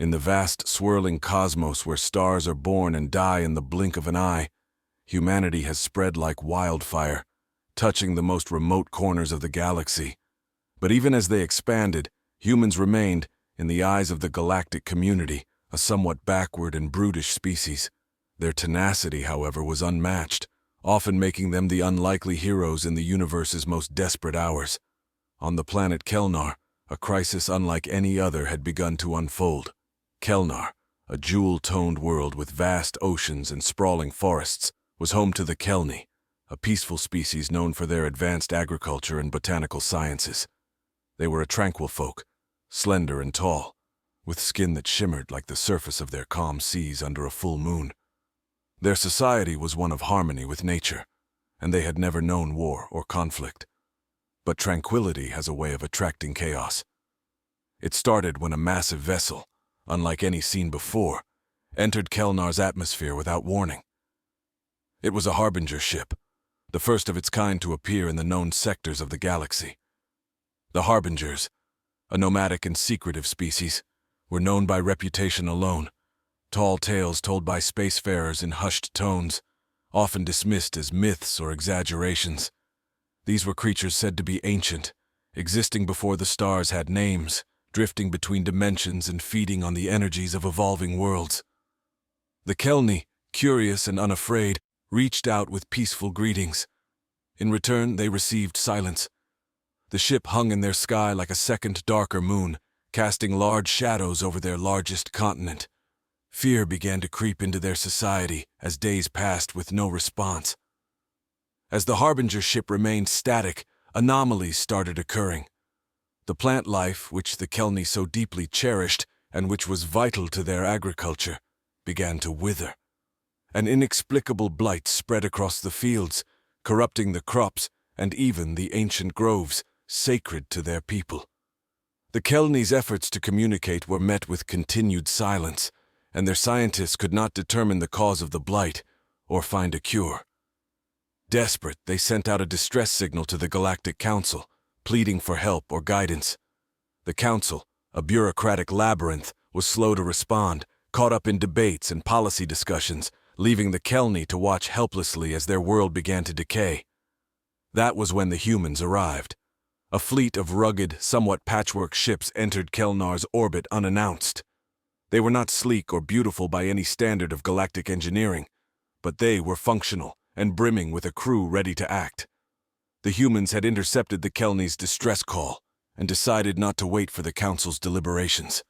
In the vast, swirling cosmos where stars are born and die in the blink of an eye, humanity has spread like wildfire, touching the most remote corners of the galaxy. But even as they expanded, humans remained, in the eyes of the galactic community, a somewhat backward and brutish species. Their tenacity, however, was unmatched, often making them the unlikely heroes in the universe's most desperate hours. On the planet Kelnar, a crisis unlike any other had begun to unfold. Kelnar, a jewel-toned world with vast oceans and sprawling forests, was home to the Kelni, a peaceful species known for their advanced agriculture and botanical sciences. They were a tranquil folk, slender and tall, with skin that shimmered like the surface of their calm seas under a full moon. Their society was one of harmony with nature, and they had never known war or conflict. But tranquility has a way of attracting chaos. It started when a massive vessel, unlike any seen before, entered Kelnar's atmosphere without warning. It was a harbinger ship, the first of its kind to appear in the known sectors of the galaxy. The harbingers, a nomadic and secretive species, were known by reputation alone, tall tales told by spacefarers in hushed tones, often dismissed as myths or exaggerations. These were creatures said to be ancient, existing before the stars had names, drifting between dimensions and feeding on the energies of evolving worlds. The Kelni, curious and unafraid, reached out with peaceful greetings. In return, they received silence. The ship hung in their sky like a second darker moon, casting large shadows over their largest continent. Fear began to creep into their society as days passed with no response. As the harbinger ship remained static, anomalies started occurring. The plant life, which the Kelni so deeply cherished and which was vital to their agriculture, began to wither. An inexplicable blight spread across the fields, corrupting the crops and even the ancient groves, sacred to their people. The Kelni's efforts to communicate were met with continued silence, and their scientists could not determine the cause of the blight or find a cure. Desperate, they sent out a distress signal to the Galactic Council, pleading for help or guidance. The Council, a bureaucratic labyrinth, was slow to respond, caught up in debates and policy discussions, leaving the Kelni to watch helplessly as their world began to decay. That was when the humans arrived. A fleet of rugged, somewhat patchwork ships entered Kelnar's orbit unannounced. They were not sleek or beautiful by any standard of galactic engineering, but they were functional and brimming with a crew ready to act. The humans had intercepted the Kelni's distress call and decided not to wait for the Council's deliberations.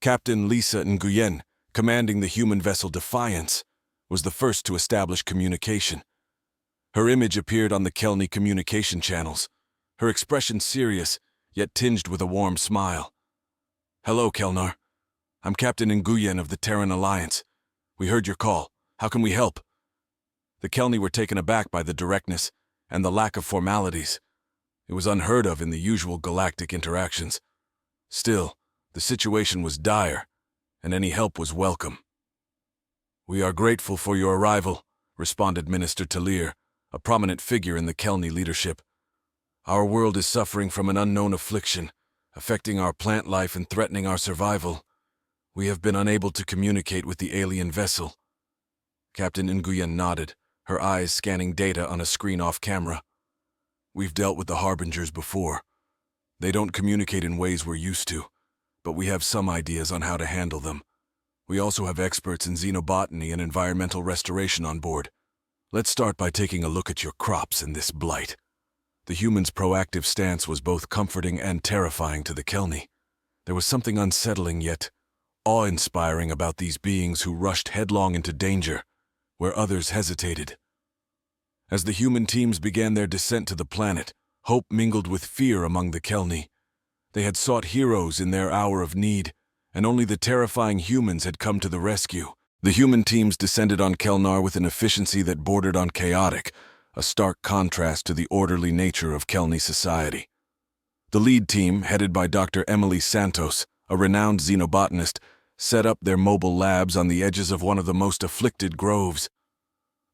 Captain Lisa Nguyen, commanding the human vessel Defiance, was the first to establish communication. Her image appeared on the Kelni communication channels, her expression serious, yet tinged with a warm smile. "Hello, Kelnar. I'm Captain Nguyen of the Terran Alliance. We heard your call. How can we help?" The Kelni were taken aback by the directness and the lack of formalities. It was unheard of in the usual galactic interactions. Still, the situation was dire, and any help was welcome. "We are grateful for your arrival," responded Minister Talir, a prominent figure in the Kelni leadership. "Our world is suffering from an unknown affliction, affecting our plant life and threatening our survival. We have been unable to communicate with the alien vessel." Captain Nguyen nodded, her eyes scanning data on a screen off camera. "We've dealt with the harbingers before. They don't communicate in ways we're used to, but we have some ideas on how to handle them. We also have experts in xenobotany and environmental restoration on board. Let's start by taking a look at your crops in this blight." The humans' proactive stance was both comforting and terrifying to the Kelni. There was something unsettling yet awe-inspiring about these beings who rushed headlong into danger, where others hesitated. As the human teams began their descent to the planet, hope mingled with fear among the Kelni. They had sought heroes in their hour of need, and only the terrifying humans had come to the rescue. The human teams descended on Kelnar with an efficiency that bordered on chaotic, a stark contrast to the orderly nature of Kelni society. The lead team, headed by Dr. Emily Santos, a renowned xenobotanist, set up their mobile labs on the edges of one of the most afflicted groves.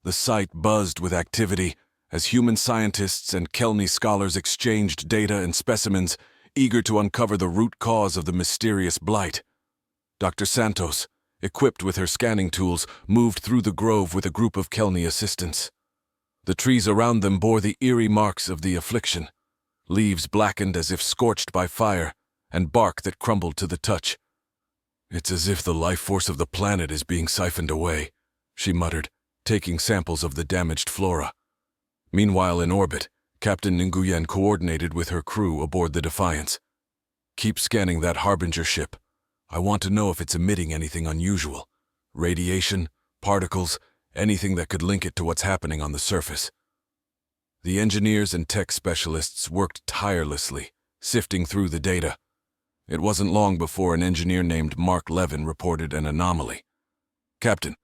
The site buzzed with activity as human scientists and Kelni scholars exchanged data and specimens, eager to uncover the root cause of the mysterious blight. Dr. Santos, equipped with her scanning tools, moved through the grove with a group of Kelny assistants. The trees around them bore the eerie marks of the affliction, leaves blackened as if scorched by fire, and bark that crumbled to the touch. "It's as if the life force of the planet is being siphoned away," she muttered, taking samples of the damaged flora. Meanwhile, in orbit, Captain Nguyen coordinated with her crew aboard the Defiance. "Keep scanning that Harbinger ship. I want to know if it's emitting anything unusual. Radiation, particles, anything that could link it to what's happening on the surface." The engineers and tech specialists worked tirelessly, sifting through the data. It wasn't long before an engineer named Mark Levin reported an anomaly. "Captain,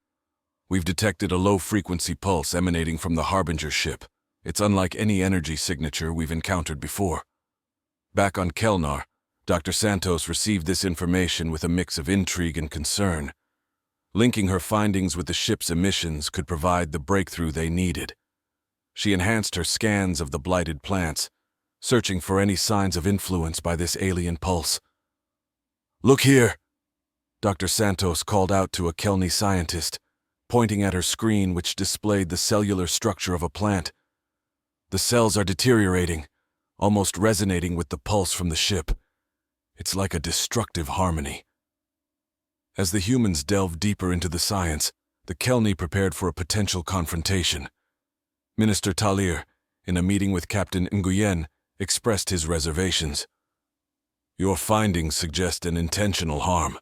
we've detected a low-frequency pulse emanating from the Harbinger ship. It's unlike any energy signature we've encountered before." Back on Kelnar, Dr. Santos received this information with a mix of intrigue and concern. Linking her findings with the ship's emissions could provide the breakthrough they needed. She enhanced her scans of the blighted plants, searching for any signs of influence by this alien pulse. "Look here!" Dr. Santos called out to a Kelny scientist, pointing at her screen which displayed the cellular structure of a plant. "The cells are deteriorating, almost resonating with the pulse from the ship. It's like a destructive harmony." As the humans delved deeper into the science, the Kelny prepared for a potential confrontation. Minister Talir, in a meeting with Captain Nguyen, expressed his reservations. "Your findings suggest an intentional harm.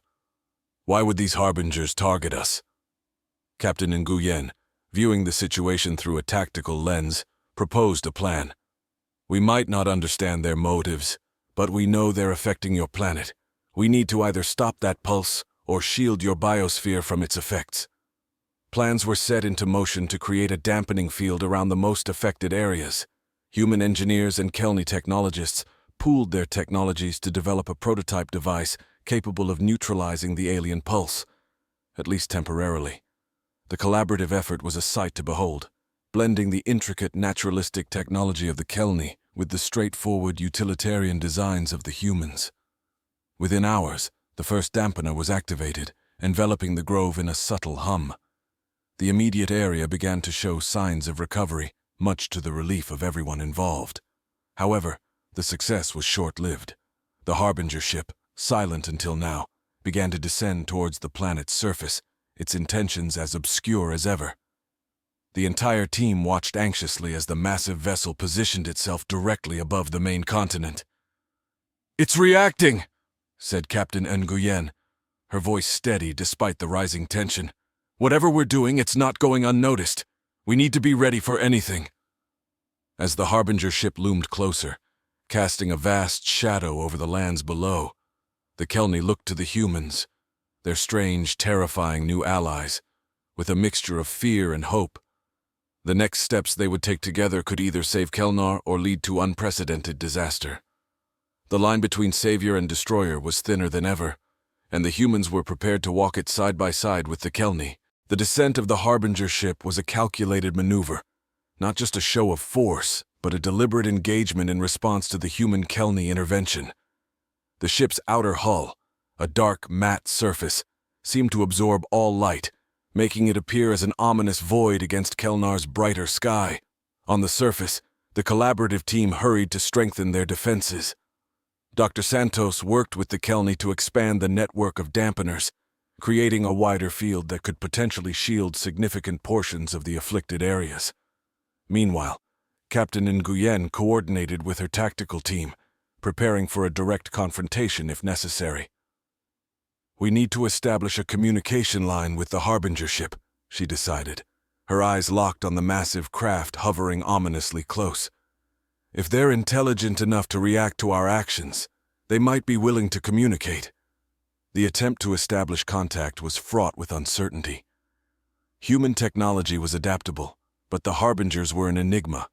Why would these harbingers target us?" Captain Nguyen, viewing the situation through a tactical lens, proposed a plan. "We might not understand their motives, but we know they're affecting your planet. We need to either stop that pulse or shield your biosphere from its effects." Plans were set into motion to create a dampening field around the most affected areas. Human engineers and Kelny technologists pooled their technologies to develop a prototype device capable of neutralizing the alien pulse, at least temporarily. The collaborative effort was a sight to behold, blending the intricate naturalistic technology of the Kelny with the straightforward utilitarian designs of the humans. Within hours, the first dampener was activated, enveloping the grove in a subtle hum. The immediate area began to show signs of recovery, much to the relief of everyone involved. However, the success was short-lived. The Harbinger ship, silent until now, began to descend towards the planet's surface, its intentions as obscure as ever. The entire team watched anxiously as the massive vessel positioned itself directly above the main continent. "It's reacting," said Captain Nguyen, her voice steady despite the rising tension. "Whatever we're doing, it's not going unnoticed. We need to be ready for anything." As the Harbinger ship loomed closer, casting a vast shadow over the lands below, the Kelny looked to the humans, their strange, terrifying new allies, with a mixture of fear and hope. The next steps they would take together could either save Kelnar or lead to unprecedented disaster. The line between savior and destroyer was thinner than ever, and the humans were prepared to walk it side by side with the Kelny. The descent of the Harbinger ship was a calculated maneuver, not just a show of force, but a deliberate engagement in response to the human Kelny intervention. The ship's outer hull, a dark, matte surface, seemed to absorb all light, making it appear as an ominous void against Kelnar's brighter sky. On the surface, the collaborative team hurried to strengthen their defenses. Dr. Santos worked with the Kelny to expand the network of dampeners, creating a wider field that could potentially shield significant portions of the afflicted areas. Meanwhile, Captain Nguyen coordinated with her tactical team, preparing for a direct confrontation if necessary. "We need to establish a communication line with the Harbinger ship," she decided, her eyes locked on the massive craft hovering ominously close. "If they're intelligent enough to react to our actions, they might be willing to communicate." The attempt to establish contact was fraught with uncertainty. Human technology was adaptable, but the Harbingers were an enigma,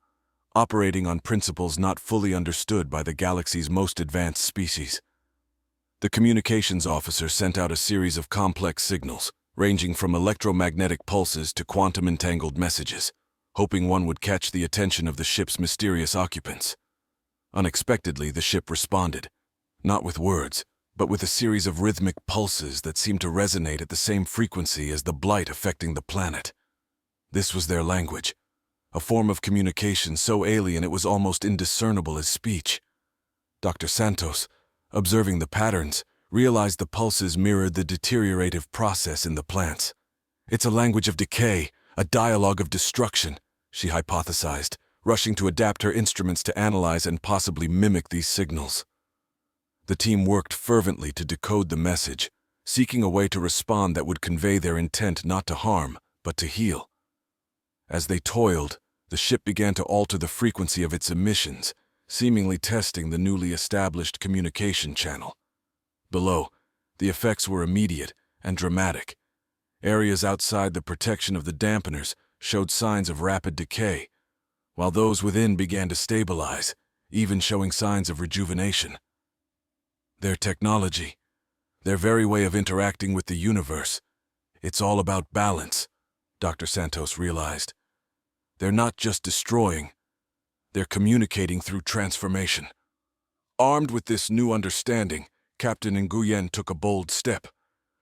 operating on principles not fully understood by the galaxy's most advanced species. The communications officer sent out a series of complex signals, ranging from electromagnetic pulses to quantum-entangled messages, hoping one would catch the attention of the ship's mysterious occupants. Unexpectedly, the ship responded, not with words, but with a series of rhythmic pulses that seemed to resonate at the same frequency as the blight affecting the planet. This was their language, a form of communication so alien it was almost indiscernible as speech. Dr. Santos, observing the patterns, realized the pulses mirrored the deteriorative process in the plants. It's a language of decay, a dialogue of destruction, she hypothesized, rushing to adapt her instruments to analyze and possibly mimic these signals. The team worked fervently to decode the message, seeking a way to respond that would convey their intent not to harm, but to heal. As they toiled, the ship began to alter the frequency of its emissions, seemingly testing the newly established communication channel. Below, the effects were immediate and dramatic. Areas outside the protection of the dampeners showed signs of rapid decay, while those within began to stabilize, even showing signs of rejuvenation. Their technology, their very way of interacting with the universe, it's all about balance, Dr. Santos realized. They're not just destroying, they're communicating through transformation. Armed with this new understanding, Captain Nguyen took a bold step.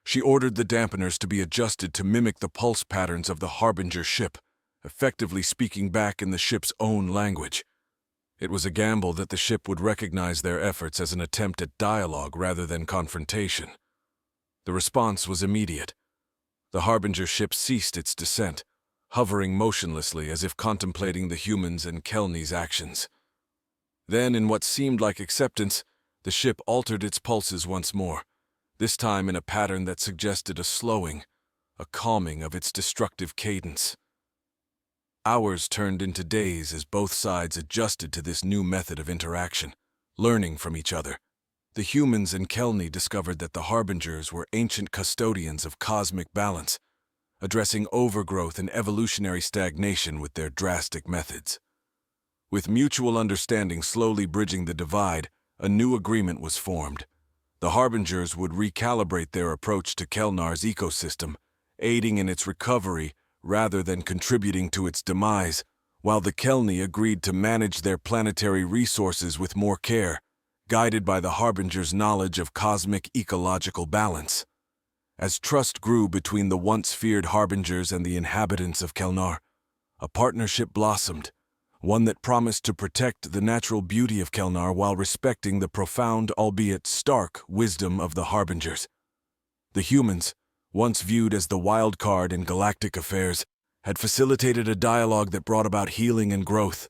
She ordered the dampeners to be adjusted to mimic the pulse patterns of the Harbinger ship, effectively speaking back in the ship's own language. It was a gamble that the ship would recognize their efforts as an attempt at dialogue rather than confrontation. The response was immediate. The Harbinger ship ceased its descent, hovering motionlessly as if contemplating the humans' and Kelney's actions. Then, in what seemed like acceptance, the ship altered its pulses once more, this time in a pattern that suggested a slowing, a calming of its destructive cadence. Hours turned into days as both sides adjusted to this new method of interaction, learning from each other. The humans and Kelney discovered that the Harbingers were ancient custodians of cosmic balance, addressing overgrowth and evolutionary stagnation with their drastic methods. With mutual understanding slowly bridging the divide, a new agreement was formed. The Harbingers would recalibrate their approach to Kelnar's ecosystem, aiding in its recovery rather than contributing to its demise, while the Kelney agreed to manage their planetary resources with more care, guided by the Harbingers' knowledge of cosmic ecological balance. As trust grew between the once feared Harbingers and the inhabitants of Kelnar, a partnership blossomed, one that promised to protect the natural beauty of Kelnar while respecting the profound, albeit stark, wisdom of the Harbingers. The humans, once viewed as the wild card in galactic affairs, had facilitated a dialogue that brought about healing and growth,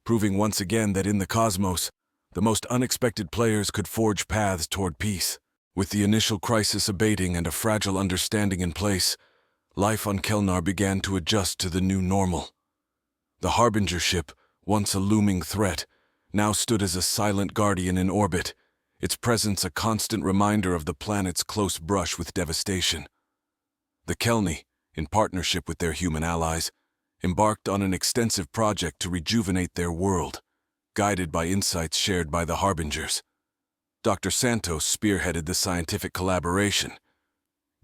proving once again that in the cosmos, the most unexpected players could forge paths toward peace. With the initial crisis abating and a fragile understanding in place, life on Kelnar began to adjust to the new normal. The Harbinger ship, once a looming threat, now stood as a silent guardian in orbit, its presence a constant reminder of the planet's close brush with devastation. The Kelney, in partnership with their human allies, embarked on an extensive project to rejuvenate their world, guided by insights shared by the Harbingers. Dr. Santos spearheaded the scientific collaboration,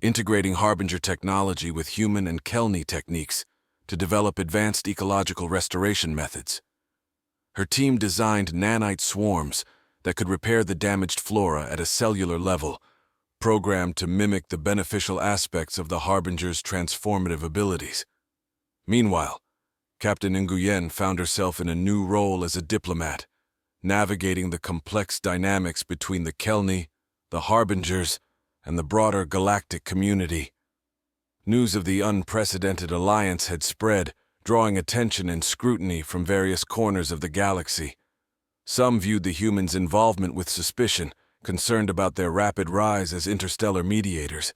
integrating Harbinger technology with human and Kelney techniques to develop advanced ecological restoration methods. Her team designed nanite swarms that could repair the damaged flora at a cellular level, programmed to mimic the beneficial aspects of the Harbinger's transformative abilities. Meanwhile, Captain Nguyen found herself in a new role as a diplomat, navigating the complex dynamics between the Kelney, the Harbingers, and the broader galactic community. News of the unprecedented alliance had spread, drawing attention and scrutiny from various corners of the galaxy. Some viewed the humans' involvement with suspicion, concerned about their rapid rise as interstellar mediators.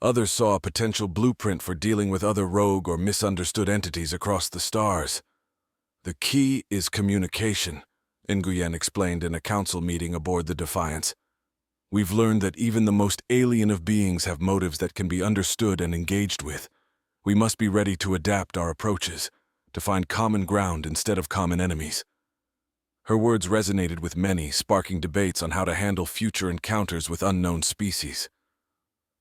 Others saw a potential blueprint for dealing with other rogue or misunderstood entities across the stars. The key is communication, Nguyen explained in a council meeting aboard the Defiance. We've learned that even the most alien of beings have motives that can be understood and engaged with. We must be ready to adapt our approaches, to find common ground instead of common enemies. Her words resonated with many, sparking debates on how to handle future encounters with unknown species.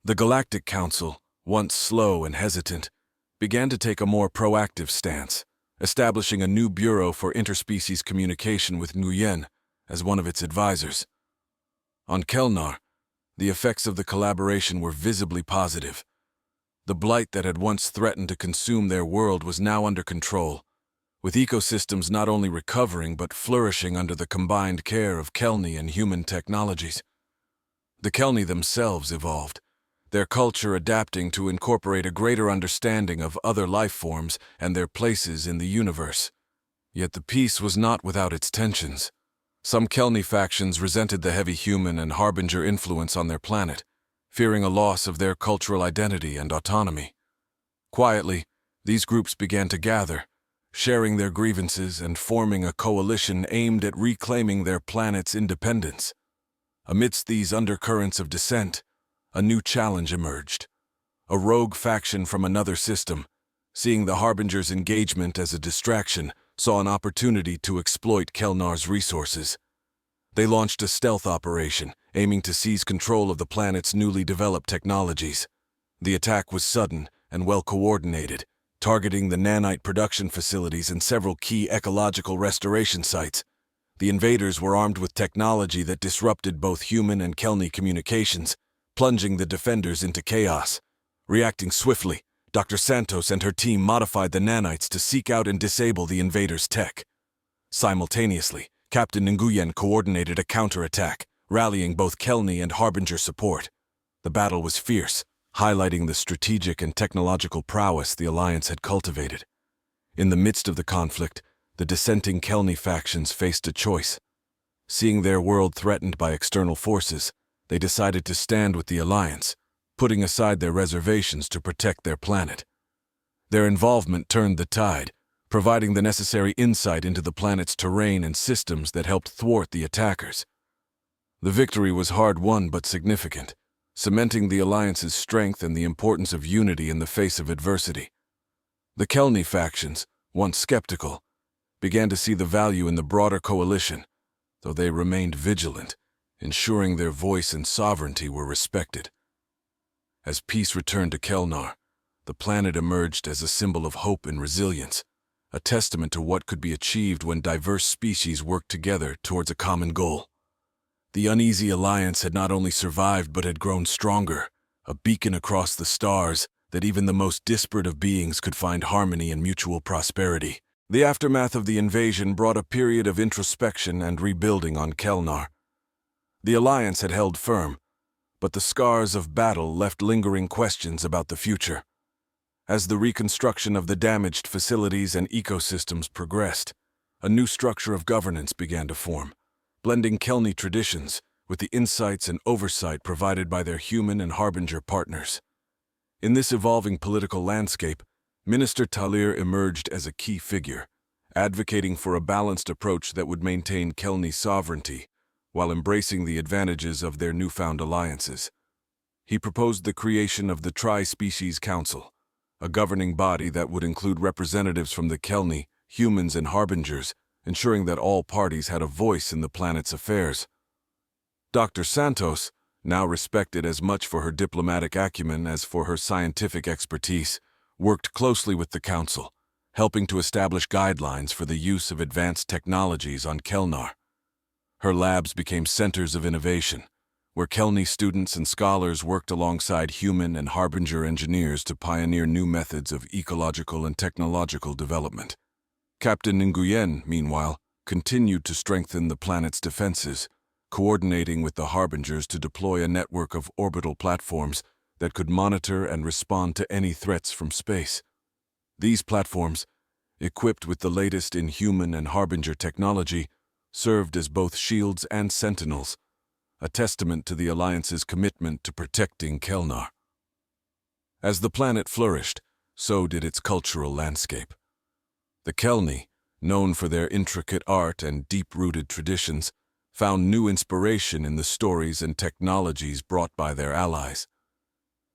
The Galactic Council, once slow and hesitant, began to take a more proactive stance, establishing a new Bureau for Interspecies Communication with Nguyen as one of its advisors. On Kelnar, The effects of the collaboration were visibly positive. The blight that had once threatened to consume their world was now under control, with ecosystems not only recovering but flourishing under the combined care of Kelni and human technologies. The Kelni themselves evolved, their culture adapting to incorporate a greater understanding of other life forms and their places in the universe. Yet the peace was not without its tensions. Some Kelni factions resented the heavy human and harbinger influence on their planet, fearing a loss of their cultural identity and autonomy. Quietly, these groups began to gather, sharing their grievances and forming a coalition aimed at reclaiming their planet's independence. Amidst these undercurrents of dissent, a new challenge emerged. A rogue faction from another system, seeing the Harbinger's engagement as a distraction, saw an opportunity to exploit Kelnar's resources. They launched a stealth operation, aiming to seize control of the planet's newly developed technologies. The attack was sudden and well-coordinated, targeting the nanite production facilities and several key ecological restoration sites. The invaders were armed with technology that disrupted both human and Kelni communications, plunging the defenders into chaos. Reacting swiftly, Dr. Santos and her team modified the nanites to seek out and disable the invaders' tech. Simultaneously, Captain Nguyen coordinated a counterattack, rallying both Kelni and Harbinger support. The battle was fierce, highlighting the strategic and technological prowess the Alliance had cultivated. In the midst of the conflict, the dissenting Kelni factions faced a choice. Seeing their world threatened by external forces, they decided to stand with the Alliance, putting aside their reservations to protect their planet. Their involvement turned the tide, providing the necessary insight into the planet's terrain and systems that helped thwart the attackers. The victory was hard-won but significant, cementing the Alliance's strength and the importance of unity in the face of adversity. The Kelni factions, once skeptical, began to see the value in the broader coalition, though they remained vigilant, ensuring their voice and sovereignty were respected. As peace returned to Kelnar, the planet emerged as a symbol of hope and resilience, a testament to what could be achieved when diverse species worked together towards a common goal. The uneasy alliance had not only survived but had grown stronger, a beacon across the stars that even the most disparate of beings could find harmony and mutual prosperity. The aftermath of the invasion brought a period of introspection and rebuilding on Kelnar. The alliance had held firm, but the scars of battle left lingering questions about the future. As the reconstruction of the damaged facilities and ecosystems progressed, a new structure of governance began to form, blending Kelni traditions with the insights and oversight provided by their human and Harbinger partners. In this evolving political landscape, Minister Talir emerged as a key figure, advocating for a balanced approach that would maintain Kelni sovereignty while embracing the advantages of their newfound alliances. He proposed the creation of the Tri-Species Council, a governing body that would include representatives from the Kelni, humans, and Harbingers, ensuring that all parties had a voice in the planet's affairs. Dr. Santos, now respected as much for her diplomatic acumen as for her scientific expertise, worked closely with the Council, helping to establish guidelines for the use of advanced technologies on Kelnar. Her labs became centers of innovation, where Kelni students and scholars worked alongside human and Harbinger engineers to pioneer new methods of ecological and technological development. Captain Nguyen, meanwhile, continued to strengthen the planet's defenses, coordinating with the Harbingers to deploy a network of orbital platforms that could monitor and respond to any threats from space. These platforms, equipped with the latest in human and Harbinger technology, served as both shields and sentinels, a testament to the Alliance's commitment to protecting Kelnar. As the planet flourished, so did its cultural landscape. The Kelni, known for their intricate art and deep-rooted traditions, found new inspiration in the stories and technologies brought by their allies.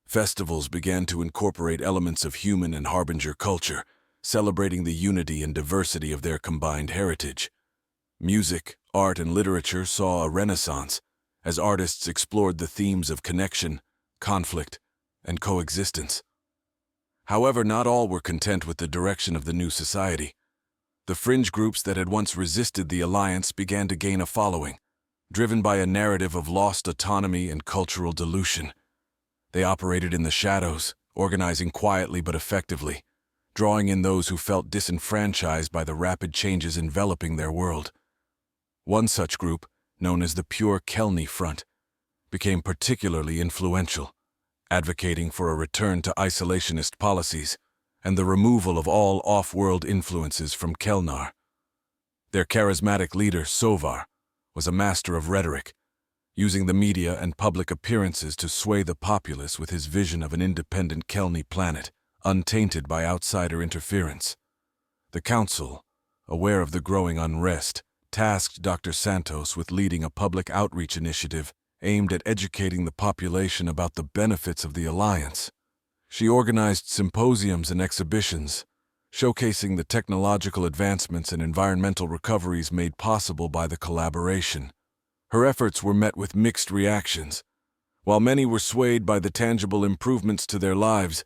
Festivals began to incorporate elements of human and Harbinger culture, celebrating the unity and diversity of their combined heritage. Music, art, and literature saw a renaissance as artists explored the themes of connection, conflict, and coexistence. However, not all were content with the direction of the new society. The fringe groups that had once resisted the alliance began to gain a following. driven by a narrative of lost autonomy and cultural dilution. They operated in the shadows, organizing quietly but effectively, drawing in those who felt disenfranchised by the rapid changes enveloping their world. One such group, known as the Pure Kelny Front, became particularly influential, advocating for a return to isolationist policies and the removal of all off-world influences from Kelnar. Their charismatic leader, Sovar, was a master of rhetoric, using the media and public appearances to sway the populace with his vision of an independent Kelny planet, untainted by outsider interference. The council, aware of the growing unrest, tasked Dr. Santos with leading a public outreach initiative aimed at educating the population about the benefits of the alliance. She organized symposiums and exhibitions, showcasing the technological advancements and environmental recoveries made possible by the collaboration. Her efforts were met with mixed reactions. While many were swayed by the tangible improvements to their lives,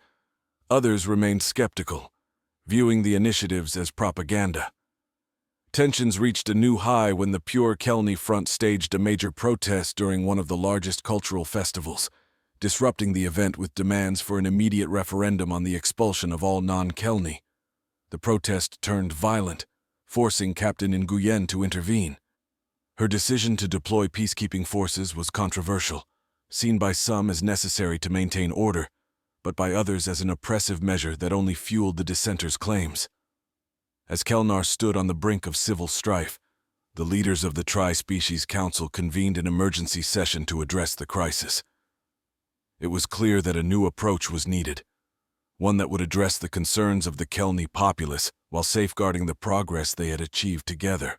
others remained skeptical, viewing the initiatives as propaganda. Tensions reached a new high when the Pure Kelny Front staged a major protest during one of the largest cultural festivals, disrupting the event with demands for an immediate referendum on the expulsion of all non-Kelny. The protest turned violent, forcing Captain Nguyen to intervene. Her decision to deploy peacekeeping forces was controversial, seen by some as necessary to maintain order, but by others as an oppressive measure that only fueled the dissenters' claims. As Kelnar stood on the brink of civil strife, the leaders of the Tri-Species Council convened an emergency session to address the crisis. It was clear that a new approach was needed, one that would address the concerns of the Kelny populace while safeguarding the progress they had achieved together.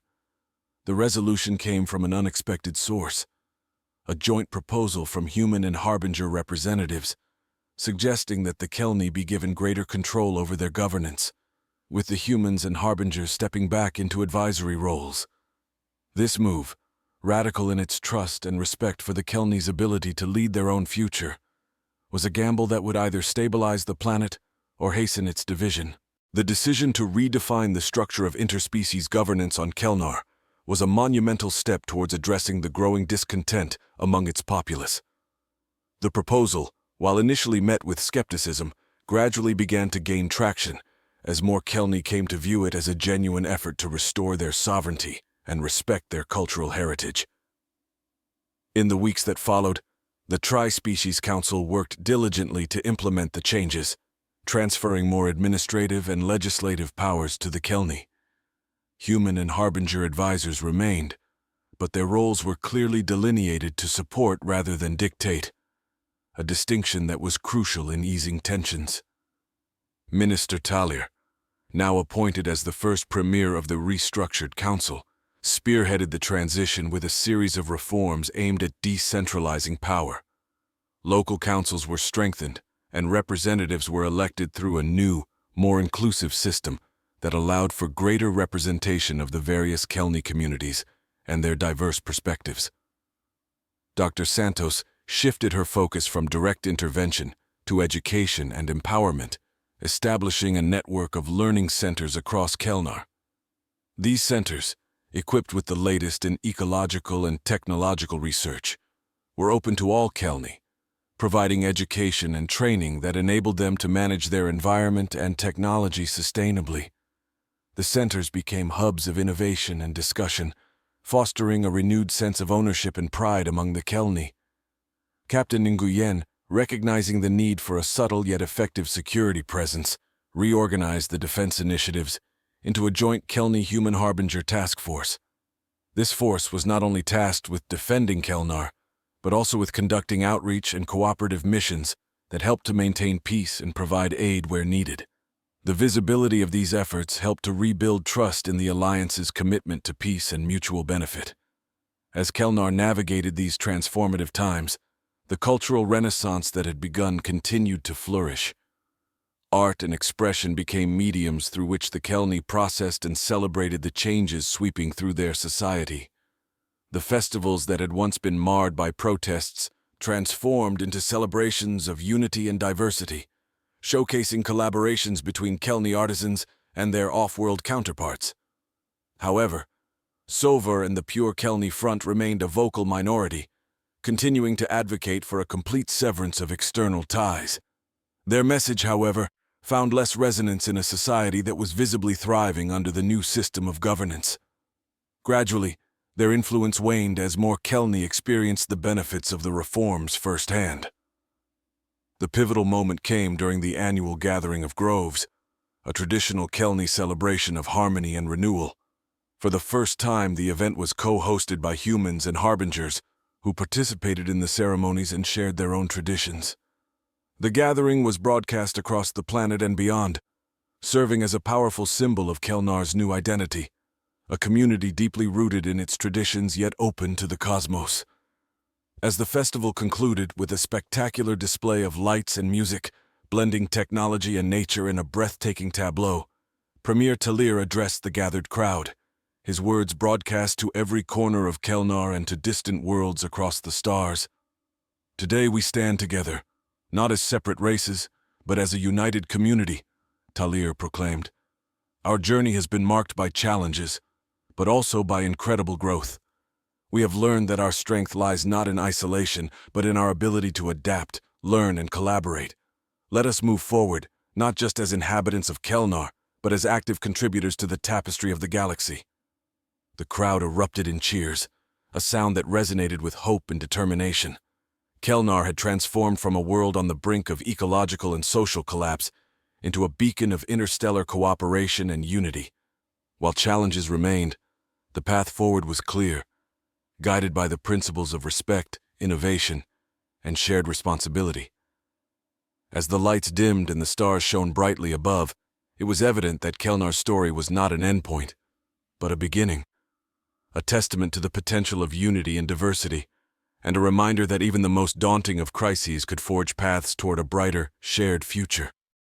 The resolution came from an unexpected source, a joint proposal from human and harbinger representatives, suggesting that the Kelny be given greater control over their governance, with the humans and harbingers stepping back into advisory roles. This move, radical in its trust and respect for the Kelny's ability to lead their own future, was a gamble that would either stabilize the planet or hasten its division. The decision to redefine the structure of interspecies governance on Kelnar was a monumental step towards addressing the growing discontent among its populace. The proposal, while initially met with skepticism, gradually began to gain traction, as more Kelny came to view it as a genuine effort to restore their sovereignty and respect their cultural heritage. In the weeks that followed, the Tri-Species Council worked diligently to implement the changes, transferring more administrative and legislative powers to the Kelny. Human and harbinger advisors remained, but their roles were clearly delineated to support rather than dictate, a distinction that was crucial in easing tensions. Minister Talir, now appointed as the first premier of the restructured council, spearheaded the transition with a series of reforms aimed at decentralizing power. Local councils were strengthened, and representatives were elected through a new, more inclusive system that allowed for greater representation of the various Kelny communities and their diverse perspectives. Dr. Santos shifted her focus from direct intervention to education and empowerment, establishing a network of learning centers across Kelnar. These centers, equipped with the latest in ecological and technological research, were open to all Kelny, providing education and training that enabled them to manage their environment and technology sustainably. The centers became hubs of innovation and discussion, fostering a renewed sense of ownership and pride among the Kelny. Captain Nguyen, recognizing the need for a subtle yet effective security presence, reorganized the defense initiatives into a joint Kelny Human Harbinger task force. This force was not only tasked with defending Kelnar, but also with conducting outreach and cooperative missions that helped to maintain peace and provide aid where needed. The visibility of these efforts helped to rebuild trust in the Alliance's commitment to peace and mutual benefit. As Kelnar navigated these transformative times, the cultural renaissance that had begun continued to flourish. Art and expression became mediums through which the Kelny processed and celebrated the changes sweeping through their society. The festivals that had once been marred by protests transformed into celebrations of unity and diversity, showcasing collaborations between Kelny artisans and their off-world counterparts. However, Sovar and the Pure Kelny Front remained a vocal minority, continuing to advocate for a complete severance of external ties. Their message, however, found less resonance in a society that was visibly thriving under the new system of governance. Gradually, their influence waned as more Kelny experienced the benefits of the reforms firsthand. The pivotal moment came during the annual Gathering of Groves, a traditional Kelny celebration of harmony and renewal. For the first time, the event was co-hosted by humans and harbingers who participated in the ceremonies and shared their own traditions. The gathering was broadcast across the planet and beyond, serving as a powerful symbol of Kelnar's new identity, a community deeply rooted in its traditions yet open to the cosmos. As the festival concluded with a spectacular display of lights and music, blending technology and nature in a breathtaking tableau, Premier Talir addressed the gathered crowd, his words broadcast to every corner of Kelnar and to distant worlds across the stars. Today we stand together, not as separate races, but as a united community, Talir proclaimed. Our journey has been marked by challenges, but also by incredible growth. We have learned that our strength lies not in isolation, but in our ability to adapt, learn, and collaborate. Let us move forward, not just as inhabitants of Kelnar, but as active contributors to the tapestry of the galaxy. The crowd erupted in cheers, a sound that resonated with hope and determination. Kelnar had transformed from a world on the brink of ecological and social collapse into a beacon of interstellar cooperation and unity. While challenges remained, the path forward was clear, guided by the principles of respect, innovation, and shared responsibility. As the lights dimmed and the stars shone brightly above, it was evident that Kelnar's story was not an endpoint, but a beginning, a testament to the potential of unity and diversity, and a reminder that even the most daunting of crises could forge paths toward a brighter, shared future.